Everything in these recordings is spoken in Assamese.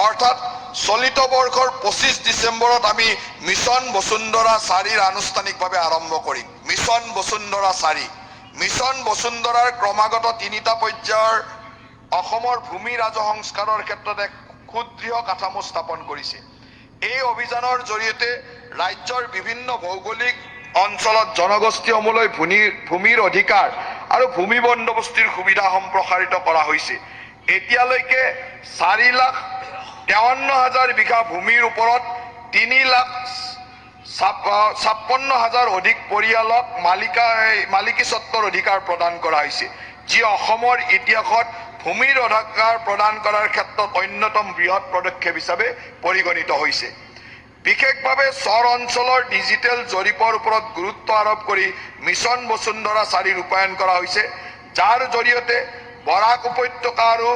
অৰ্থাৎ চলিত বৰ্ষৰ 25 ডিচেম্বৰত আমি মিছন বসুন্ধৰা 4 আনুষ্ঠানিকভাৱে আৰম্ভ কৰিম। মিছন বসুন্ধৰা 4। মিছন বসুন্ধৰাৰ ক্ৰমাগত 3টা পৰ্যায়ৰ অসমৰ ভূমি ৰাজসংস্কাৰৰ ক্ষেত্ৰত এক সুদৃঢ় কাঠামো স্থাপন কৰিছে। এই অভিযানৰ জৰিয়তে ৰাজ্যৰ বিভিন্ন ভৌগোলিক অঞ্চলত জনগোষ্ঠীসমূহলৈ ভূমিৰ অধিকাৰ আৰু ভূমি বন্দোবস্তিৰ সুবিধা সম্প্ৰসাৰিত কৰা হৈছে। এতিয়ালৈকে 4,53,000 বিঘা ভূমিৰ ওপৰত 3,56,000 অধিক পৰিয়ালক মালিকী স্বত্বৰ অধিকাৰ প্ৰদান কৰা হৈছে, যি অসমৰ ইতিহাসত ভূমিৰ অধিকাৰ প্ৰদান কৰাৰ ক্ষেত্ৰত অন্যতম বৃহৎ পদক্ষেপ হিচাপে পৰিগণিত হৈছে। বিশেষভাৱে চৰ অঞ্চলৰ ডিজিটেল জৰীপৰ ওপৰত গুৰুত্ব আৰোপ কৰি মিছন বসুন্ধৰা 4 ৰূপায়ণ কৰা হৈছে, যাৰ জৰিয়তে বৰাক উপত্যকা আৰু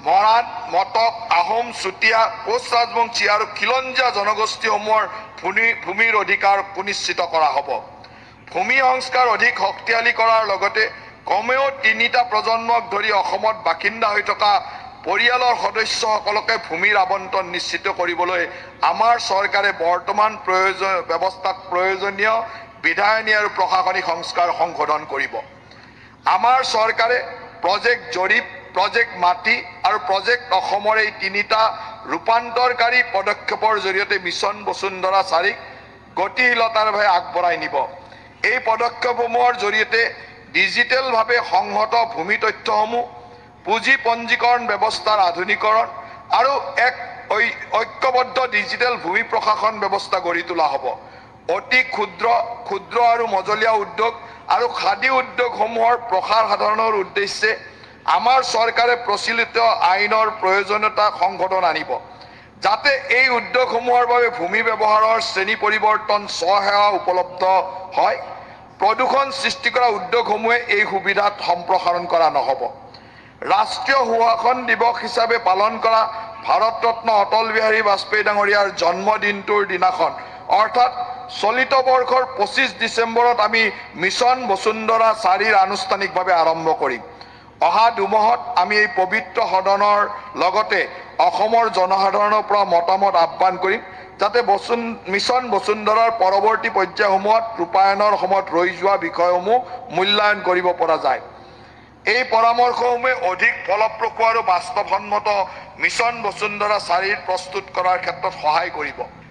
মৰাণ, মটক, আহোম, চুতীয়া, কোচ ৰাজবংশী আৰু খিলঞ্জীয়া জনগোষ্ঠীসমূহৰ ভূমিৰ অধিকাৰ সুনিশ্চিত কৰা হ'ব। ভূমি সংস্কাৰ অধিক শক্তিশালী কৰাৰ লগতে কমেও 3টা প্ৰজন্মক ধৰি অসমত বাসিন্দা হৈ থকা পৰিয়ালৰ সদস্যসকলকে ভূমিৰ আবণ্টন নিশ্চিত কৰিবলৈ আমাৰ চৰকাৰে বৰ্তমান ব্যৱস্থাক প্ৰয়োজনীয় বিধায়নী আৰু প্ৰশাসনিক সংস্কাৰ সংশোধন কৰিব। আমাৰ চৰকাৰে প্ৰজেক্ট জৰীপ, প্ৰজেক্ট মাটি আৰু প্ৰজেক্ট অসমৰ এই 3টা ৰূপান্তৰকাৰী পদক্ষেপৰ জৰিয়তে মিছন বসুন্ধৰা 4ক গতিশীলতাৰে আগবঢ়াই নিব। এই পদক্ষেপসমূহৰ জৰিয়তে ডিজিটেলভাৱে সংহত ভূমি তথ্যসমূহ, পুঁজি পঞ্জীকৰণ ব্যৱস্থাৰ আধুনিকৰণ আৰু এক ঐক্যবদ্ধ ডিজিটেল ভূমি প্ৰশাসন ব্যৱস্থা গঢ়ি তোলা হ'ব। অতি ক্ষুদ্ৰ আৰু মজলীয়া উদ্যোগ আৰু খাদী উদ্যোগসমূহৰ প্ৰসাৰ সাধনৰ উদ্দেশ্যে আমাৰ চৰকাৰে প্ৰচলিত আইনৰ প্ৰয়োজনীয়তা সংশোধন আনিব, যাতে এই উদ্যোগসমূহৰ বাবে ভূমি ব্যৱহাৰৰ শ্ৰেণী পৰিৱৰ্তন স্ব-সেৱা উপলব্ধ হয়। প্ৰদূষণ সৃষ্টি কৰা উদ্যোগসমূহে এই সুবিধাত সম্প্ৰসাৰণ কৰা নহ'ব। ৰাষ্ট্ৰীয় সুশাসন দিৱস হিচাপে পালন কৰা ভাৰত ৰত্ন অটল বিহাৰী বাজপেয়ী ডাঙৰীয়াৰ জন্মদিনটোৰ দিনাখন অৰ্থাৎ চলিত বৰ্ষৰ 25 ডিচেম্বৰত আমি মিছন বসুন্ধৰা 4 আনুষ্ঠানিকভাৱে আৰম্ভ কৰিম। অহা দুমাহত আমি এই পবিত্ৰ সদনৰ লগতে অসমৰ জনসাধাৰণৰ পৰা মতামত আহ্বান কৰিম, যাতে মিছন বসুন্ধৰাৰ পৰৱৰ্তী পৰ্যায়সমূহত ৰূপায়ণৰ সময়ত ৰৈ যোৱা বিষয়সমূহ মূল্যায়ন কৰিব পৰা যায়। এই পৰামৰ্শসমূহে অধিক ফলপ্ৰসূ আৰু বাস্তৱসন্মত মিছন বসুন্ধৰা 4 প্ৰস্তুত কৰাৰ ক্ষেত্ৰত সহায় কৰিব।